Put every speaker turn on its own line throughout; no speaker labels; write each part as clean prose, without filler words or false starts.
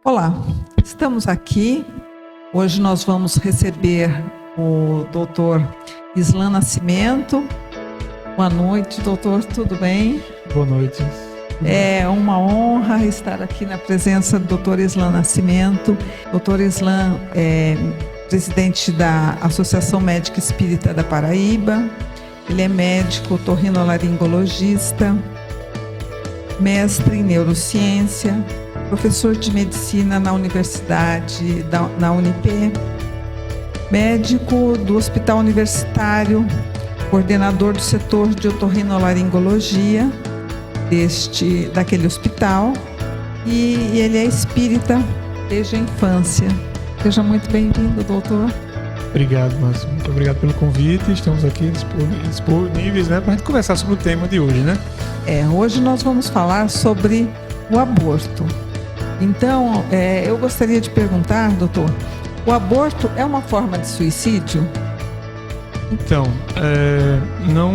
Olá, estamos aqui. Hoje nós vamos receber o doutor Islan Nascimento. Boa noite, doutor, tudo bem?
Boa noite.
É uma honra estar aqui na presença do doutor Islan Nascimento. Doutor Islan é presidente da Associação Médica Espírita da Paraíba. Ele é médico otorrinolaringologista, mestre em neurociência, professor de medicina na Universidade, na Unip, médico do Hospital Universitário, coordenador do setor de otorrinolaringologia daquele hospital, e ele é espírita desde a infância. Seja muito bem-vindo, doutor.
Obrigado, Márcio. Muito obrigado pelo convite. Estamos aqui disponíveis, para a gente conversar sobre o tema de hoje, né?
Hoje nós vamos falar sobre o aborto. Então, eu gostaria de perguntar, doutor, o aborto é uma forma de suicídio?
Então, não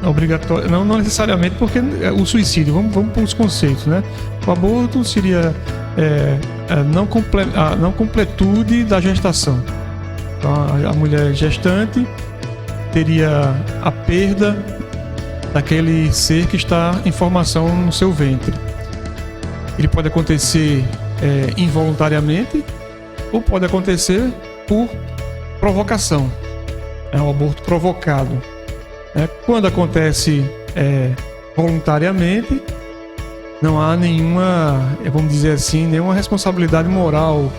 obrigatório, não necessariamente, porque o suicídio, vamos para os conceitos, né? O aborto seria a não completude da gestação. Então, a mulher gestante teria a perda daquele ser que está em formação no seu ventre. Ele pode acontecer involuntariamente ou pode acontecer por provocação. É um aborto provocado. Quando acontece voluntariamente, não há nenhuma, vamos dizer assim, nenhuma responsabilidade moral.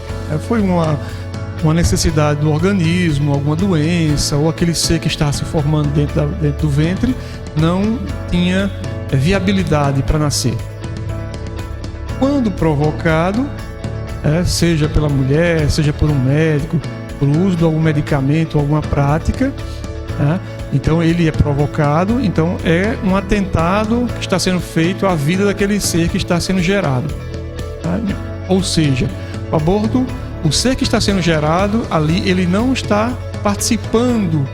Foi uma necessidade do organismo, alguma doença, ou aquele ser que está se formando dentro do ventre não tinha viabilidade para nascer. Quando provocado, seja pela mulher, seja por um médico, por uso de algum medicamento, alguma prática, então ele é provocado, então é um atentado que está sendo feito à vida daquele ser que está sendo gerado. Ou seja, o aborto, o ser que está sendo gerado ali, ele não está participando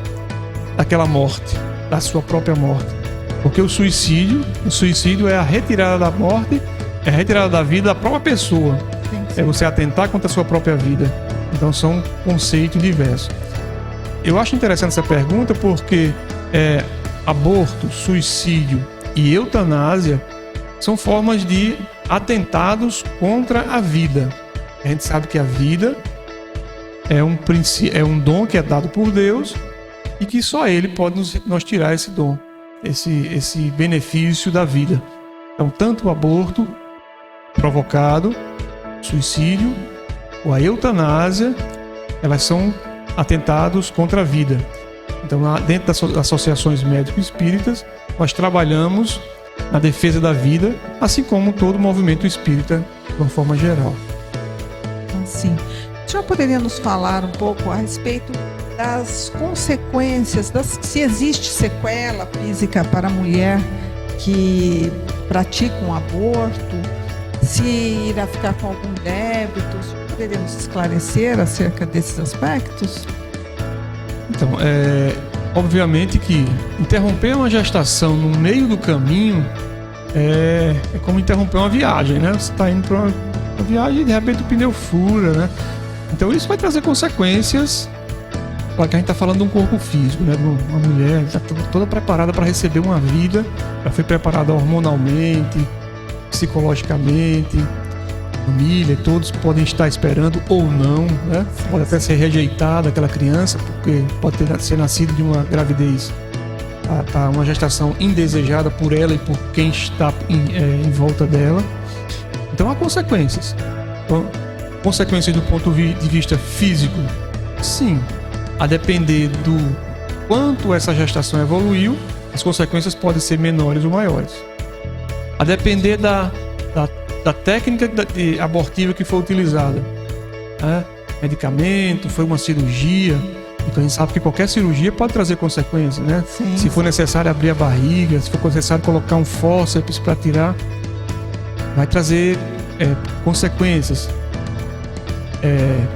daquela morte, da sua própria morte. Porque o suicídio é a retirada da morte, é a retirada da vida da própria pessoa. É você atentar contra a sua própria vida. Então são conceitos diversos. Eu acho interessante essa pergunta porque aborto, suicídio e eutanásia são formas de atentados contra a vida. A gente sabe que a vida é um dom que é dado por Deus e que só Ele pode nos tirar esse dom, esse benefício da vida. Então, tanto o aborto provocado, suicídio ou a eutanásia, elas são atentados contra a vida. Então, dentro das associações médico-espíritas, nós trabalhamos na defesa da vida, assim como todo o movimento espírita, de uma forma geral.
Sim. O senhor poderia nos falar um pouco a respeito das consequências, se existe sequela física para a mulher que pratica um aborto, se irá ficar com algum débito? O senhor poderia nos esclarecer acerca desses aspectos?
Então, obviamente que interromper uma gestação no meio do caminho é como interromper uma viagem, né? Você está indo para uma viagem e de repente o pneu fura, né? Então isso vai trazer consequências. Claro que a gente está falando de um corpo físico, né? De uma mulher que está toda preparada para receber uma vida, ela foi preparada hormonalmente, psicologicamente, família, todos podem estar esperando ou não, né? Pode até ser rejeitada aquela criança, porque pode ser nascido de uma gravidez, uma gestação indesejada por ela e por quem está em volta dela. Então há consequências. Então, consequências do ponto de vista físico, sim. A depender do quanto essa gestação evoluiu, as consequências podem ser menores ou maiores. A depender da técnica abortiva que foi utilizada. Medicamento, foi uma cirurgia. Então a gente sabe que qualquer cirurgia pode trazer consequências, né?
Sim.
Se for necessário abrir a barriga, se for necessário colocar um fórceps para tirar, vai trazer consequências.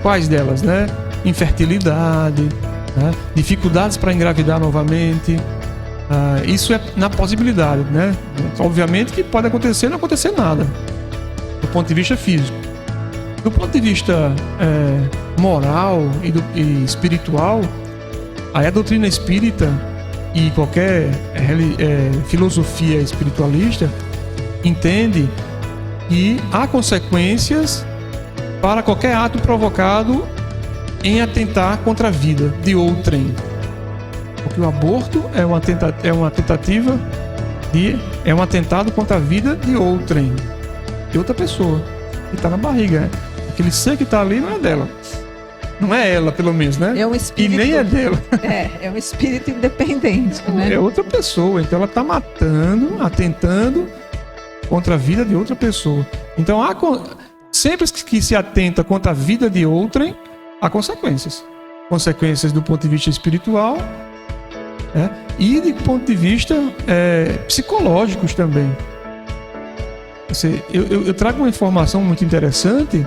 Quais delas, né? Infertilidade, né? Dificuldades para engravidar novamente. Isso é na possibilidade, né? Obviamente que pode acontecer, não acontecer nada. do ponto de vista físico. Do ponto de vista moral e espiritual, aí a doutrina espírita e qualquer filosofia espiritualista entende que há consequências para qualquer ato provocado em atentar contra a vida de outrem. Porque o aborto é uma tentativa é um atentado contra a vida de outrem, de outra pessoa que está na barriga. Aquele ser que está ali não é dela. Não é ela, pelo menos, né?
É um espírito,
e nem é dela.
É um espírito independente, né?
É outra pessoa. Então ela está matando, atentando contra a vida de outra pessoa. Então sempre que se atenta contra a vida de outrem, há consequências. Consequências do ponto de vista espiritual, e do ponto de vista psicológicos também. Eu trago uma informação muito interessante.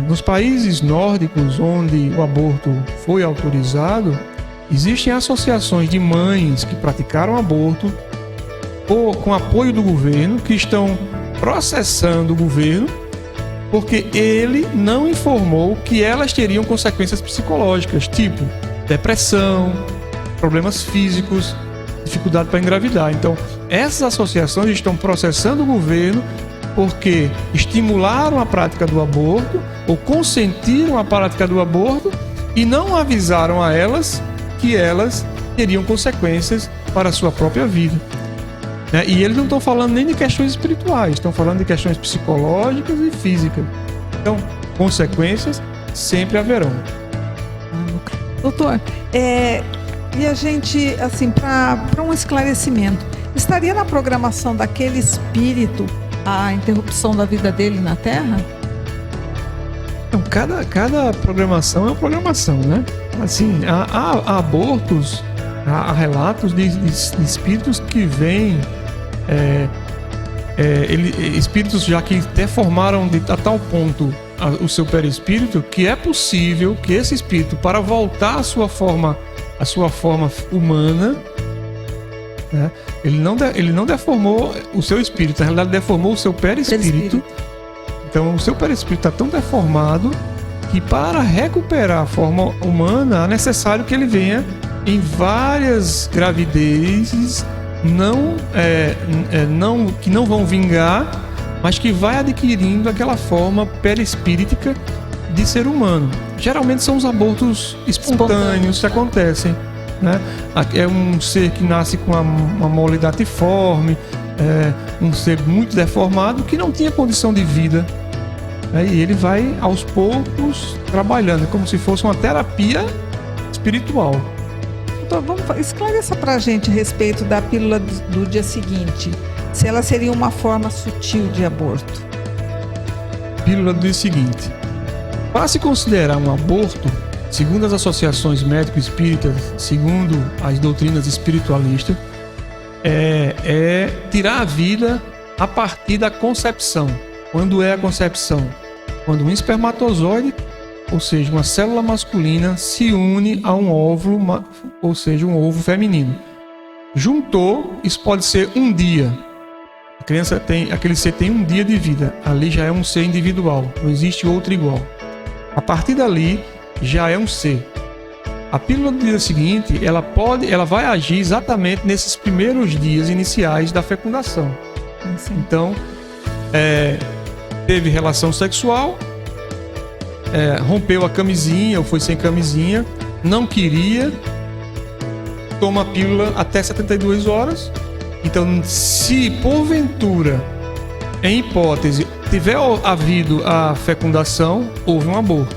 Nos países nórdicos onde o aborto foi autorizado, existem associações de mães que praticaram aborto com apoio do governo, que estão processando o governo porque ele não informou que elas teriam consequências psicológicas, tipo depressão, problemas físicos, dificuldade para engravidar. Então, essas associações estão processando o governo porque estimularam a prática do aborto ou consentiram a prática do aborto e não avisaram a elas que elas teriam consequências para a sua própria vida. E eles não estão falando nem de questões espirituais, estão falando de questões psicológicas e físicas. Então, consequências sempre haverão.
Doutor, e a gente, assim, para um esclarecimento, estaria na programação daquele espírito a interrupção da vida dele na Terra?
Então, cada programação é uma programação, né? Assim, há abortos, há relatos de espíritos que vêm, espíritos já que deformaram a tal ponto o seu perispírito, que é possível que esse espírito, para voltar à sua forma humana, né, ele não deformou o seu espírito, na realidade deformou o seu perispírito. Então o seu perispírito está tão deformado que para recuperar a forma humana é necessário que ele venha em várias gravidezes que não vão vingar, mas que vai adquirindo aquela forma perispíritica de ser humano. Geralmente são os abortos espontâneos que acontecem, né? É um ser que nasce com uma mole datiforme, um ser muito deformado que não tinha condição de vida, e ele vai aos poucos trabalhando, como se fosse uma terapia espiritual.
Então, esclareça para a gente a respeito da pílula do dia seguinte, se ela seria uma forma sutil de aborto.
Pílula do dia seguinte. Para se considerar um aborto, segundo as associações médico-espíritas, segundo as doutrinas espiritualistas, é tirar a vida a partir da concepção. Quando é a concepção? Quando um espermatozoide, ou seja, uma célula masculina, se une a um óvulo, ou seja, um ovo feminino. Juntou, isso pode ser um dia. Aquele ser tem um dia de vida. Ali já é um ser individual, não existe outro igual. A partir dali, já é um ser. A pílula do dia seguinte, ela vai agir exatamente nesses primeiros dias iniciais da fecundação.
Sim.
Então, teve relação sexual, rompeu a camisinha ou foi sem camisinha, não queria, toma a pílula até 72 horas. Então, se porventura, em hipótese, tiver havido a fecundação, houve um aborto.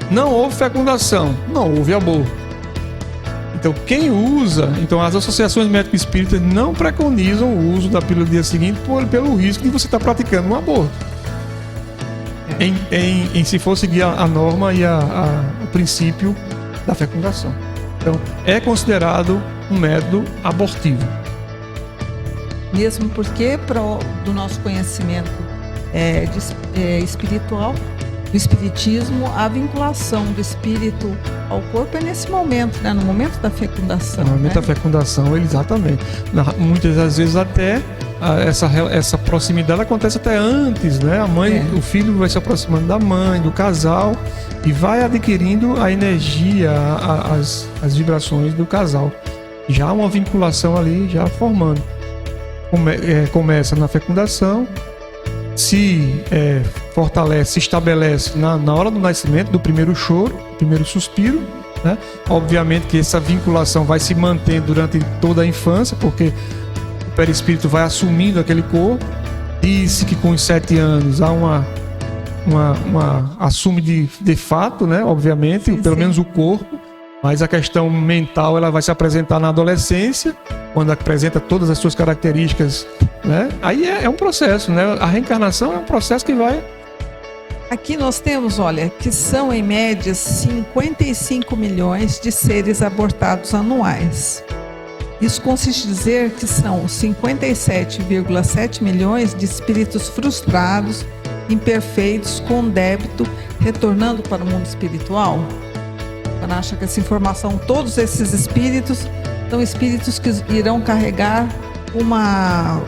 Não houve fecundação, não houve aborto. Então, as associações médico-espíritas não preconizam o uso da pílula do dia seguinte pelo risco de você estar praticando um aborto. Se for seguir a norma e o princípio da fecundação. Então, é considerado um método abortivo.
Mesmo porque, do nosso conhecimento espiritual, do espiritismo, a vinculação do espírito ao corpo é nesse momento, né? No momento da fecundação.
No momento da fecundação, exatamente. Muitas das vezes até essa proximidade acontece até antes, né? A mãe, o filho vai se aproximando da mãe, do casal, e vai adquirindo a energia, as vibrações do casal. Já uma vinculação ali, já formando. Começa na fecundação, se fortalece, se estabelece na hora do nascimento, do primeiro choro, do primeiro suspiro, né? Obviamente que essa vinculação vai se manter durante toda a infância, porque o perispírito vai assumindo aquele corpo. Diz que com os 7 anos há assume de fato, né? Obviamente, pelo menos o corpo, mas a questão mental ela vai se apresentar na adolescência, quando apresenta todas as suas características, né? Aí é um processo, né? A reencarnação é um processo que vai...
Aqui nós temos, olha, que são em média 55 milhões de seres abortados anuais. Isso consiste em dizer que são 57,7 milhões de espíritos frustrados, imperfeitos, com débito, retornando para o mundo espiritual. Você acha que essa informação, todos esses espíritos, são espíritos que irão carregar uma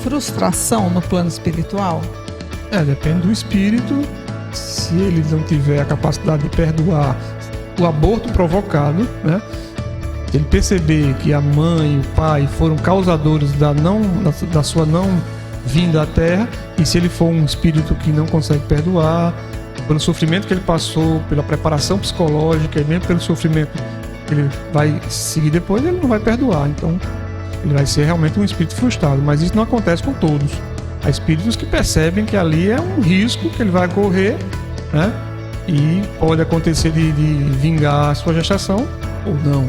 frustração no plano espiritual?
Depende do espírito. Se ele não tiver a capacidade de perdoar o aborto provocado, né? Se ele perceber que a mãe e o pai foram causadores da sua não vinda à Terra, e se ele for um espírito que não consegue perdoar, pelo sofrimento que ele passou, pela preparação psicológica e mesmo pelo sofrimento que ele vai seguir depois, ele não vai perdoar. Então, ele vai ser realmente um espírito frustrado. Mas isso não acontece com todos. Há espíritos que percebem que ali é um risco que ele vai correr, né? E pode acontecer de vingar a sua gestação ou não,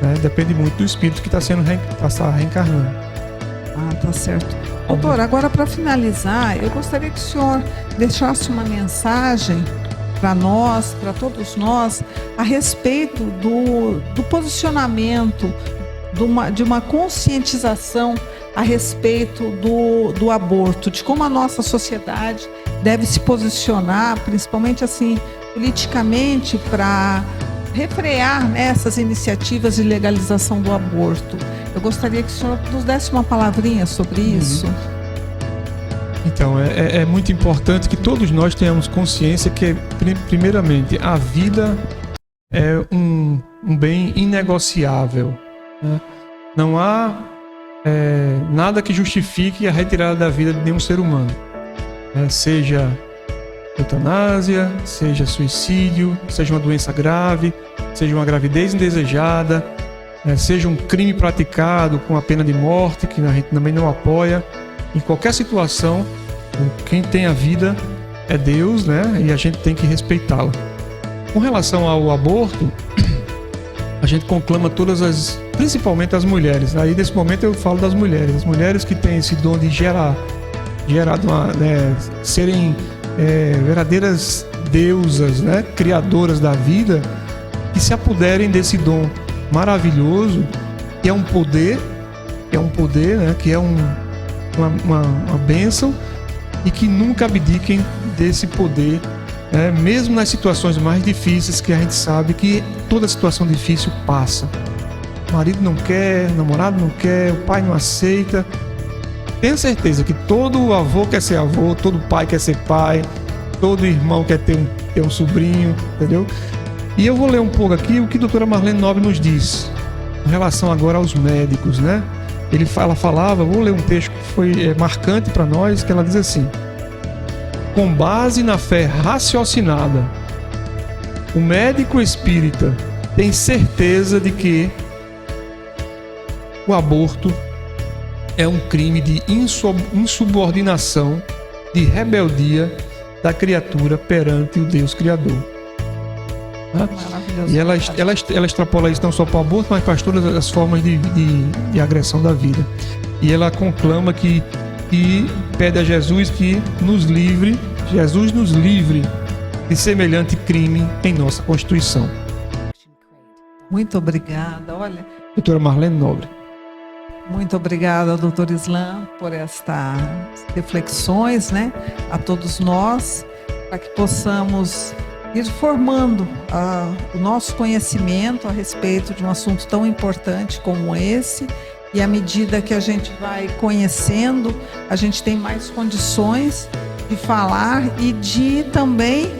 né? Depende muito do espírito que está reencarnando.
Tá certo. Doutor, agora para finalizar, eu gostaria que o senhor deixasse uma mensagem para nós, para todos nós, a respeito do posicionamento, de uma conscientização a respeito do aborto, de como a nossa sociedade deve se posicionar, principalmente assim, politicamente, para refrear, né, essas iniciativas de legalização do aborto. Eu gostaria que o senhor nos desse uma palavrinha sobre isso.
Então, é muito importante que todos nós tenhamos consciência que, primeiramente, a vida é um bem inegociável, né? Não há nada que justifique a retirada da vida de nenhum ser humano, né? Seja eutanásia, seja suicídio, seja uma doença grave, seja uma gravidez indesejada, seja um crime praticado com a pena de morte, que a gente também não apoia. Em qualquer situação, quem tem a vida é Deus, né? E a gente tem que respeitá-la. Com relação ao aborto, a gente conclama principalmente as mulheres. Aí nesse momento eu falo das mulheres. As mulheres que têm esse dom de gerar serem verdadeiras deusas, né? Criadoras da vida, que se apoderem desse dom maravilhoso, que é um poder, né? Que é uma bênção, e que nunca abdiquem desse poder, né? Mesmo nas situações mais difíceis, que a gente sabe que toda situação difícil passa. O marido não quer, o namorado não quer, o pai não aceita. Tenho certeza que todo avô quer ser avô, todo pai quer ser pai, todo irmão quer ter um sobrinho, entendeu? E eu vou ler um pouco aqui o que a doutora Marlene Nobre nos diz, em relação agora aos médicos, né? Ela falava, vou ler um texto que foi marcante para nós, que ela diz assim: com base na fé raciocinada, o médico espírita tem certeza de que o aborto é um crime de insubordinação, de rebeldia da criatura perante o Deus Criador. E ela extrapola isso não só para o aborto, mas para todas as formas de agressão da vida. E ela conclama que pede a Jesus que Jesus nos livre de semelhante crime em nossa Constituição.
Muito obrigada. Olha,
doutora Marlene Nobre.
Muito obrigada, doutor Islan, por estas reflexões, né, a todos nós, para que possamos ir formando o nosso conhecimento a respeito de um assunto tão importante como esse, e à medida que a gente vai conhecendo, a gente tem mais condições de falar e de também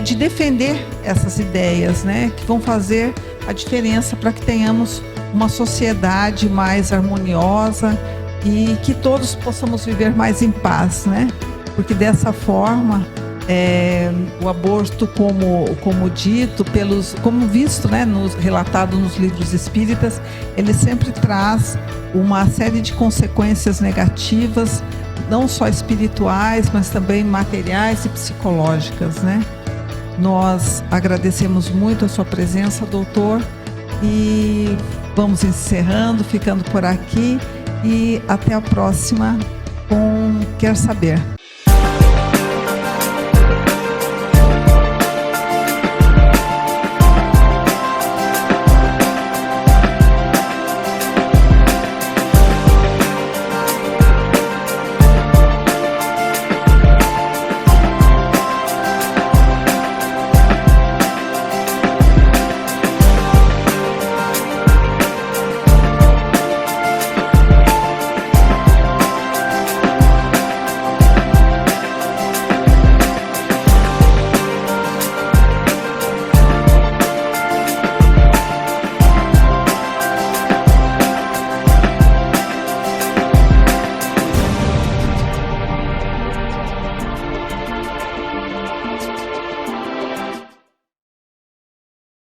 de defender essas ideias, né, que vão fazer a diferença para que tenhamos uma sociedade mais harmoniosa e que todos possamos viver mais em paz, né? Porque dessa forma o aborto, como dito como visto, né, relatado nos livros espíritas, ele sempre traz uma série de consequências negativas, não só espirituais, mas também materiais e psicológicas, né? Nós agradecemos muito a sua presença, doutor, e vamos encerrando, ficando por aqui, e até a próxima com Quer Saber.